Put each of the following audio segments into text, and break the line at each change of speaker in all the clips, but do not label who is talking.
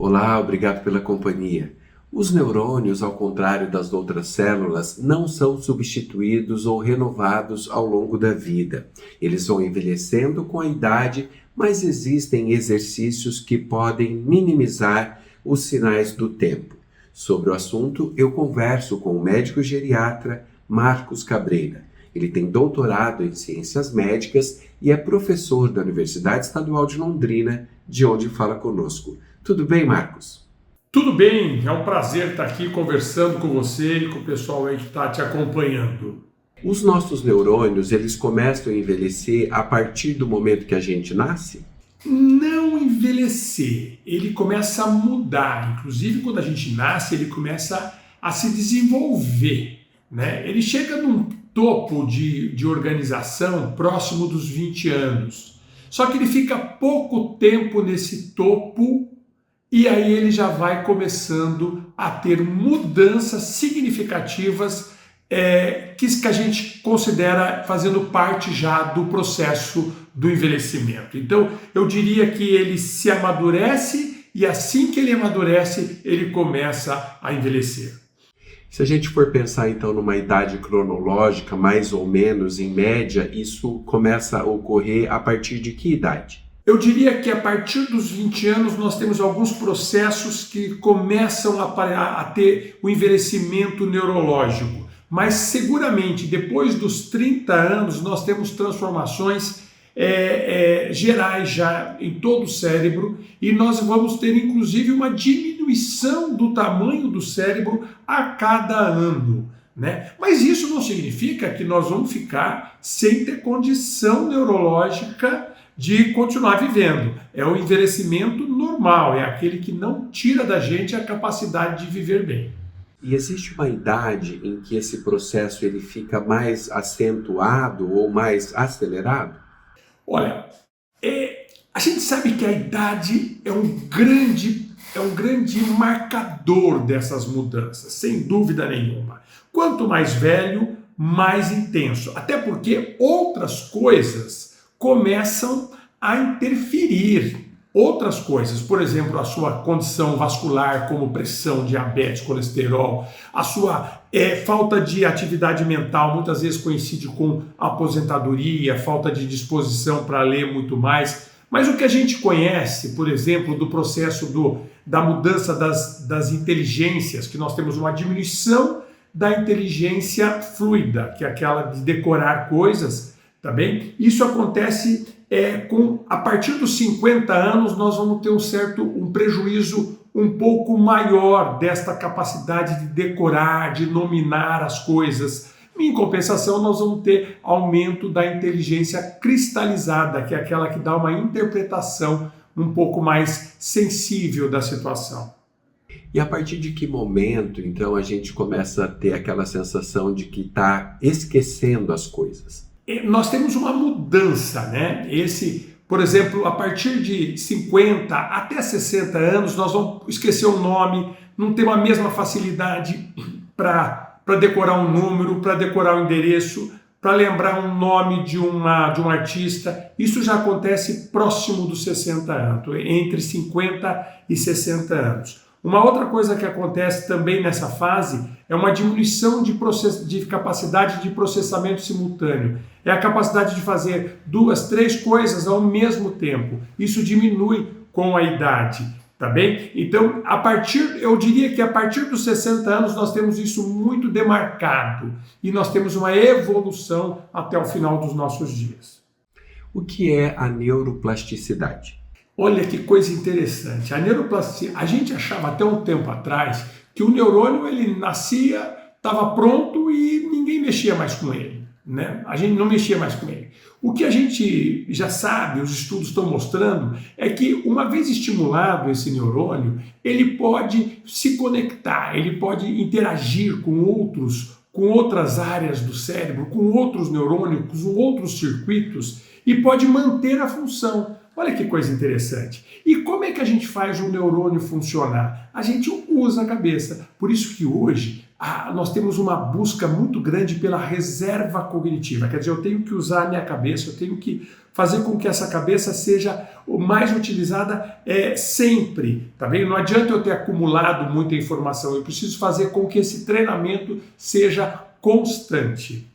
Olá, obrigado pela companhia. Os neurônios, ao contrário das outras células, não são substituídos ou renovados ao longo da vida. Eles vão envelhecendo com a idade, mas existem exercícios que podem minimizar os sinais do tempo. Sobre o assunto, eu converso com o médico geriatra Marcos Cabreira. Ele tem doutorado em ciências médicas e é professor da Universidade Estadual de Londrina, de onde fala conosco. Tudo bem, Marcos?
Tudo bem, é um prazer estar aqui conversando com você e com o pessoal aí que está te acompanhando.
Os nossos neurônios, eles começam a envelhecer a partir do momento que a gente nasce?
Não envelhecer, ele começa a mudar. Inclusive, quando a gente nasce, ele começa a se desenvolver, né? Ele chega num topo de organização próximo dos 20 anos. Só que ele fica pouco tempo nesse topo e aí ele já vai começando a ter mudanças significativas que a gente considera fazendo parte já do processo do envelhecimento. Então, eu diria que ele se amadurece e assim que ele amadurece, ele começa a envelhecer.
Se a gente for pensar então numa idade cronológica, mais ou menos, em média, isso começa a ocorrer a partir de que idade?
Eu diria que a partir dos 20 anos nós temos alguns processos que começam a ter o envelhecimento neurológico, mas seguramente depois dos 30 anos nós temos transformações gerais já em todo o cérebro e nós vamos ter inclusive uma diminuição do tamanho do cérebro a cada ano, né? Mas isso não significa que nós vamos ficar sem ter condição neurológica de continuar vivendo. É o envelhecimento normal, é aquele que não tira da gente a capacidade de viver bem.
E existe uma idade em que esse processo ele fica mais acentuado ou mais acelerado?
Olha, a gente sabe que a idade é um grande marcador dessas mudanças, sem dúvida nenhuma. Quanto mais velho, mais intenso. Até porque outras coisas começam a interferir. Outras coisas, por exemplo, a sua condição vascular, como pressão, diabetes, colesterol, a sua falta de atividade mental, muitas vezes coincide com aposentadoria, falta de disposição para ler muito mais. Mas o que a gente conhece, por exemplo, do processo da mudança das inteligências, que nós temos uma diminuição da inteligência fluida, que é aquela de decorar coisas, tá bem? Isso acontece a partir dos 50 anos nós vamos ter um prejuízo um pouco maior desta capacidade de decorar, de nominar as coisas. Em compensação, nós vamos ter aumento da inteligência cristalizada, que é aquela que dá uma interpretação um pouco mais sensível da situação.
E a partir de que momento, então, a gente começa a ter aquela sensação de que está esquecendo as coisas?
Nós temos uma mudança, né? Por exemplo, a partir de 50 até 60 anos, nós vamos esquecer o nome, não ter a mesma facilidade para decorar um número, para decorar um endereço, para lembrar um nome de um artista. Isso já acontece próximo dos 60 anos, entre 50 e 60 anos. Uma outra coisa que acontece também nessa fase é uma diminuição de capacidade de processamento simultâneo. É a capacidade de fazer 2, 3 coisas ao mesmo tempo. Isso diminui com a idade, tá bem? Então, eu diria que a partir dos 60 anos nós temos isso muito demarcado e nós temos uma evolução até o final dos nossos dias.
O que é a neuroplasticidade?
Olha que coisa interessante. A gente achava até um tempo atrás que o neurônio ele nascia, estava pronto e ninguém mexia mais com ele, né? A gente não mexia mais com ele. O que a gente já sabe, os estudos estão mostrando, é que uma vez estimulado esse neurônio, ele pode se conectar, ele pode interagir com outras áreas do cérebro, com outros neurônios, com outros circuitos e pode manter a função. Olha que coisa interessante. E como é que a gente faz o neurônio funcionar? A gente usa a cabeça. Por isso que hoje nós temos uma busca muito grande pela reserva cognitiva. Quer dizer, eu tenho que usar a minha cabeça, eu tenho que fazer com que essa cabeça seja o mais utilizada sempre, tá bem? Não adianta eu ter acumulado muita informação, eu preciso fazer com que esse treinamento seja constante.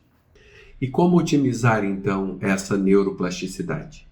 E como otimizar, então, essa neuroplasticidade?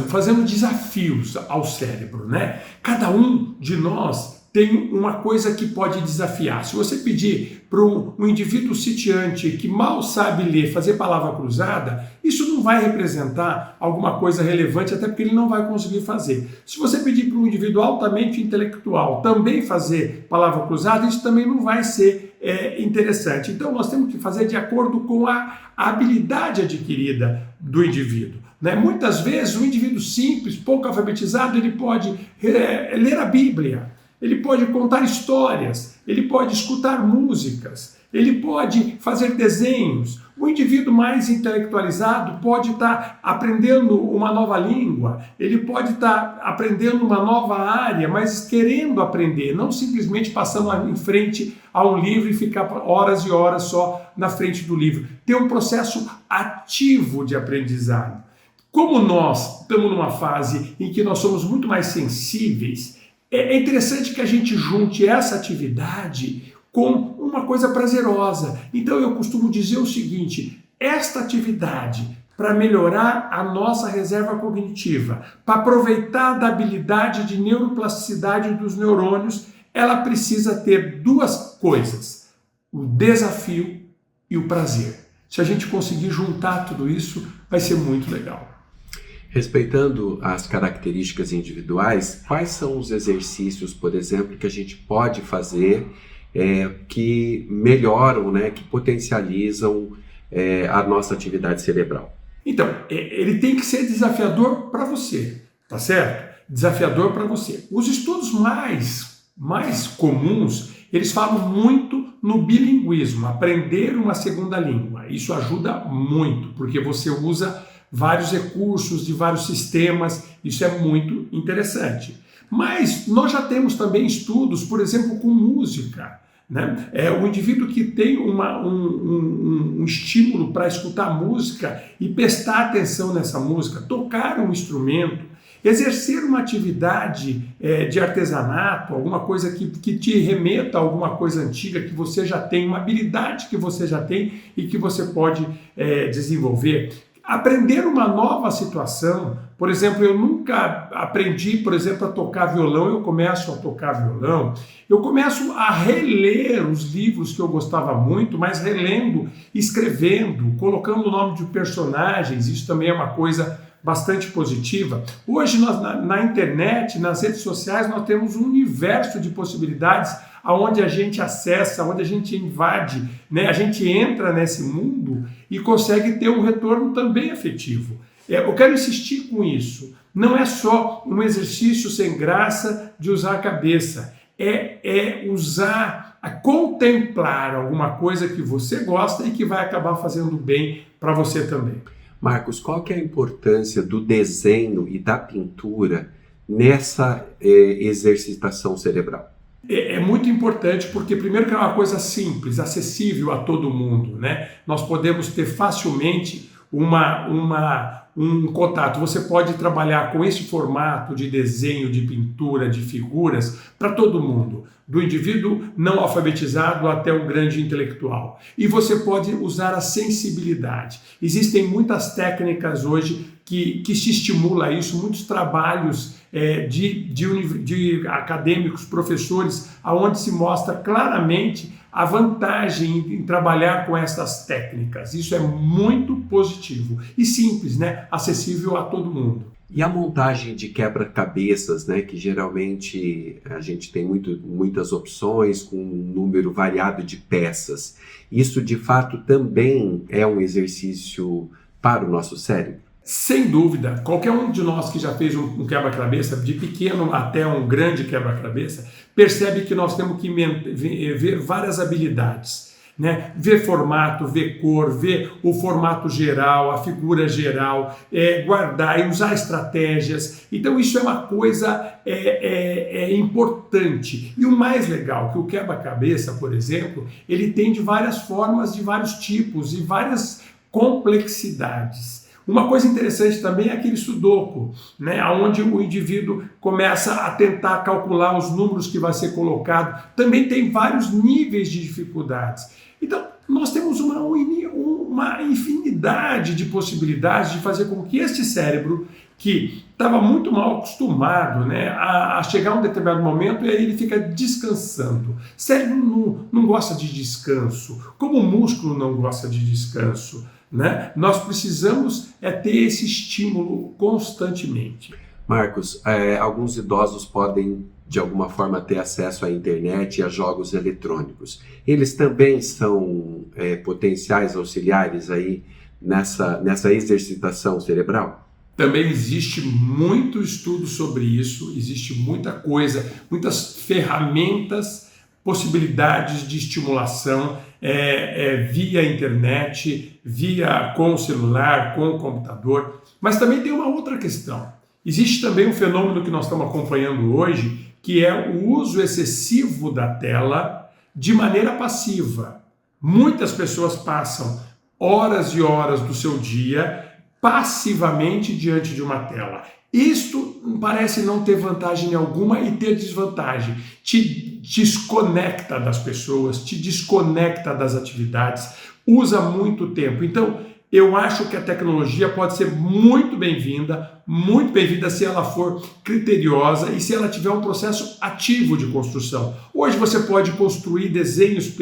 Fazendo desafios ao cérebro, né? Cada um de nós tem uma coisa que pode desafiar. Se você pedir para um indivíduo sitiante que mal sabe ler, fazer palavra cruzada, isso não vai representar alguma coisa relevante, até porque ele não vai conseguir fazer. Se você pedir para um indivíduo altamente intelectual também fazer palavra cruzada, isso também não vai ser interessante. Então nós temos que fazer de acordo com a habilidade adquirida do indivíduo. Né? Muitas vezes um indivíduo simples, pouco alfabetizado, ele pode ler a Bíblia, ele pode contar histórias, ele pode escutar músicas, ele pode fazer desenhos. O indivíduo mais intelectualizado pode estar aprendendo uma nova língua, ele pode estar aprendendo uma nova área, mas querendo aprender, não simplesmente passando em frente a um livro e ficar horas e horas só na frente do livro. Tem um processo ativo de aprendizado. Como nós estamos numa fase em que nós somos muito mais sensíveis, é interessante que a gente junte essa atividade com uma coisa prazerosa. Então eu costumo dizer o seguinte, esta atividade para melhorar a nossa reserva cognitiva, para aproveitar da habilidade de neuroplasticidade dos neurônios, ela precisa ter duas coisas, o desafio e o prazer. Se a gente conseguir juntar tudo isso, vai ser muito legal.
Respeitando as características individuais, quais são os exercícios, por exemplo, que a gente pode fazer que melhoram, né, que potencializam a nossa atividade cerebral?
Então, ele tem que ser desafiador para você, tá certo? Desafiador para você. Os estudos mais comuns, eles falam muito no bilinguismo, aprender uma segunda língua. Isso ajuda muito, porque você usa vários recursos de vários sistemas, isso é muito interessante. Mas nós já temos também estudos, por exemplo, com música. Né? O indivíduo que tem um estímulo para escutar música e prestar atenção nessa música, tocar um instrumento, exercer uma atividade de artesanato, alguma coisa que te remeta a alguma coisa antiga que você já tem, uma habilidade que você já tem e que você pode desenvolver. Aprender uma nova situação, por exemplo, eu nunca aprendi, por exemplo, a tocar violão, eu começo a tocar violão, eu começo a reler os livros que eu gostava muito, mas relendo, escrevendo, colocando o nome de personagens, isso também é uma coisa bastante positiva. Hoje, na internet, nas redes sociais, nós temos um universo de possibilidades aonde a gente acessa, onde a gente invade, né? A gente entra nesse mundo e consegue ter um retorno também afetivo. Eu quero insistir com isso. Não é só um exercício sem graça de usar a cabeça. Contemplar alguma coisa que você gosta e que vai acabar fazendo bem para você também.
Marcos, qual que é a importância do desenho e da pintura nessa exercitação cerebral?
É muito importante porque, primeiro, que é uma coisa simples, acessível a todo mundo, né? Nós podemos ter facilmente um contato. Você pode trabalhar com esse formato de desenho, de pintura, de figuras para todo mundo, do indivíduo não alfabetizado até o grande intelectual. E você pode usar a sensibilidade. Existem muitas técnicas hoje que se estimula isso, muitos trabalhos de acadêmicos, professores, aonde se mostra claramente a vantagem em trabalhar com essas técnicas. Isso é muito positivo e simples, né? Acessível a todo mundo.
E a montagem de quebra-cabeças, né? Que geralmente a gente tem muitas opções com um número variado de peças. Isso, de fato, também é um exercício para o nosso cérebro?
Sem dúvida, qualquer um de nós que já fez um quebra-cabeça, de pequeno até um grande quebra-cabeça, percebe que nós temos que ver várias habilidades. né? Ver formato, ver cor, ver o formato geral, a figura geral, guardar e usar estratégias. Então isso é uma coisa importante. E o mais legal, que o quebra-cabeça, por exemplo, ele tem de várias formas, de vários tipos e várias complexidades. Uma coisa interessante também é aquele sudoku, né, onde o indivíduo começa a tentar calcular os números que vai ser colocado. Também tem vários níveis de dificuldades. Então, nós temos uma infinidade de possibilidades de fazer com que este cérebro, que estava muito mal acostumado, né, a chegar a um determinado momento e aí ele fica descansando. O cérebro não gosta de descanso, como o músculo não gosta de descanso. Né? Nós precisamos ter esse estímulo constantemente.
Marcos, alguns idosos podem de alguma forma ter acesso à internet e a jogos eletrônicos. Eles também são potenciais auxiliares aí nessa exercitação cerebral?
Também existe muito estudo sobre isso, existe muita coisa, muitas ferramentas, possibilidades de estimulação via internet, com o celular, com o computador. Mas também tem uma outra questão. Existe também um fenômeno que nós estamos acompanhando hoje, que é o uso excessivo da tela de maneira passiva. Muitas pessoas passam horas e horas do seu dia passivamente diante de uma tela. Isto parece não ter vantagem alguma e ter desvantagem. Te desconecta das pessoas, te desconecta das atividades, usa muito tempo. Então, eu acho que a tecnologia pode ser muito bem-vinda se ela for criteriosa e se ela tiver um processo ativo de construção. Hoje você pode construir desenhos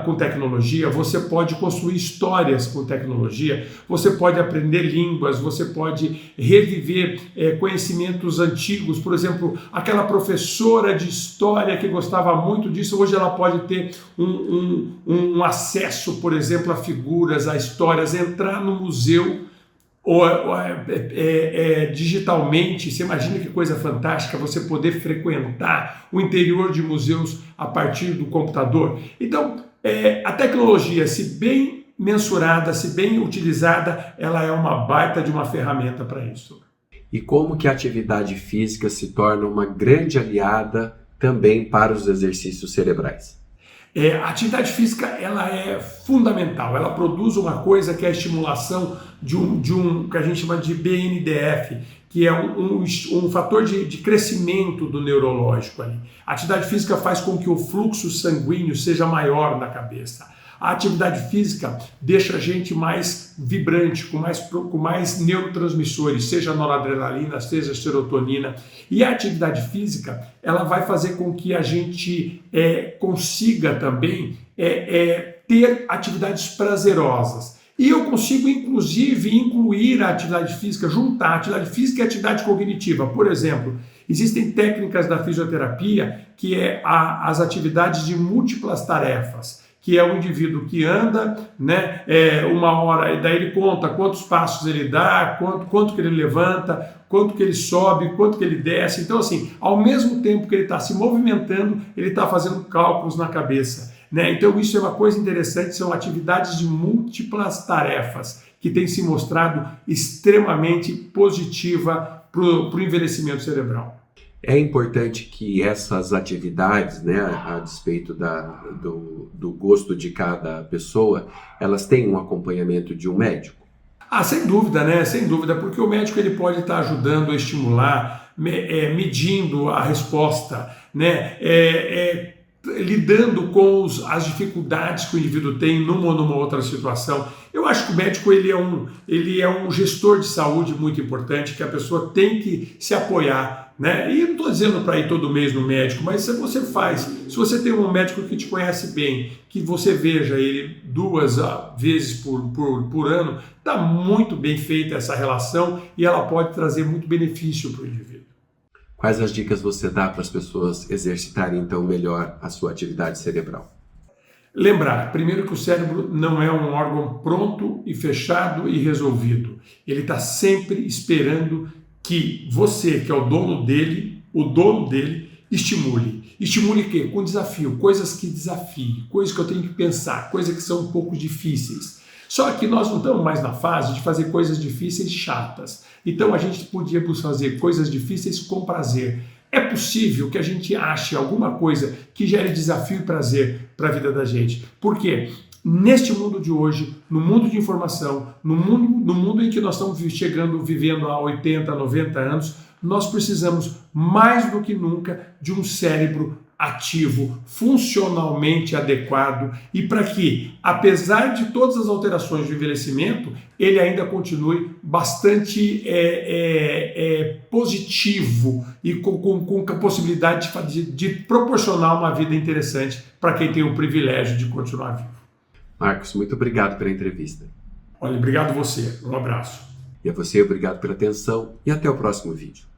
com tecnologia, você pode construir histórias com tecnologia, você pode aprender línguas, você pode reviver conhecimentos antigos. Por exemplo, aquela professora de história que gostava muito disso, hoje ela pode ter um acesso, por exemplo, a figuras, a histórias, entrar no museu digitalmente. Você imagina que coisa fantástica você poder frequentar o interior de museus a partir do computador. Então, a tecnologia, se bem mensurada, se bem utilizada, ela é uma baita de uma ferramenta para isso.
E como que a atividade física se torna uma grande aliada também para os exercícios cerebrais?
A atividade física ela é fundamental, ela produz uma coisa que é a estimulação de um que a gente chama de BNDF, que é um fator de crescimento do neurológico ali. A atividade física faz com que o fluxo sanguíneo seja maior na cabeça. A atividade física deixa a gente mais vibrante, com mais neurotransmissores, seja noradrenalina, seja serotonina. E a atividade física, ela vai fazer com que a gente consiga também ter atividades prazerosas. E eu consigo, inclusive, incluir a atividade física, juntar a atividade física e a atividade cognitiva. Por exemplo, existem técnicas da fisioterapia que as atividades de múltiplas tarefas, que é o indivíduo que anda, né, uma hora, e daí ele conta quantos passos ele dá, quanto que ele levanta, quanto que ele sobe, quanto que ele desce. Então, assim, ao mesmo tempo que ele está se movimentando, ele está fazendo cálculos na cabeça, né? Então, isso é uma coisa interessante, são atividades de múltiplas tarefas, que tem se mostrado extremamente positiva para o envelhecimento cerebral.
É importante que essas atividades, né, a despeito do gosto de cada pessoa, elas tenham um acompanhamento de um médico?
Sem dúvida, né? Sem dúvida, porque o médico ele pode estar ajudando a estimular, medindo a resposta, né? Lidando com as dificuldades que o indivíduo tem numa ou numa outra situação. Eu acho que o médico ele é um gestor de saúde muito importante, que a pessoa tem que se apoiar, né? E não estou dizendo para ir todo mês no médico, mas se você tem um médico que te conhece bem, que você veja ele 2 vezes por ano, está muito bem feita essa relação e ela pode trazer muito benefício para o indivíduo.
Quais as dicas você dá para as pessoas exercitarem então melhor a sua atividade cerebral?
Lembrar, primeiro, que o cérebro não é um órgão pronto e fechado e resolvido. Ele está sempre esperando que você, que é o dono dele, estimule. Estimule o quê? Com desafio, coisas que desafiem, coisas que eu tenho que pensar, coisas que são um pouco difíceis. Só que nós não estamos mais na fase de fazer coisas difíceis chatas. Então a gente podia fazer coisas difíceis com prazer. É possível que a gente ache alguma coisa que gere desafio e prazer para a vida da gente. Por quê? Neste mundo de hoje, no mundo de informação, no mundo em que nós estamos vivendo há 80, 90 anos, nós precisamos mais do que nunca de um cérebro ativo, funcionalmente adequado e para que, apesar de todas as alterações do envelhecimento, ele ainda continue bastante positivo e com a possibilidade de proporcionar uma vida interessante para quem tem o privilégio de continuar vivo.
Marcos, muito obrigado pela entrevista.
Olha, obrigado você. Um abraço.
E a você, obrigado pela atenção e até o próximo vídeo.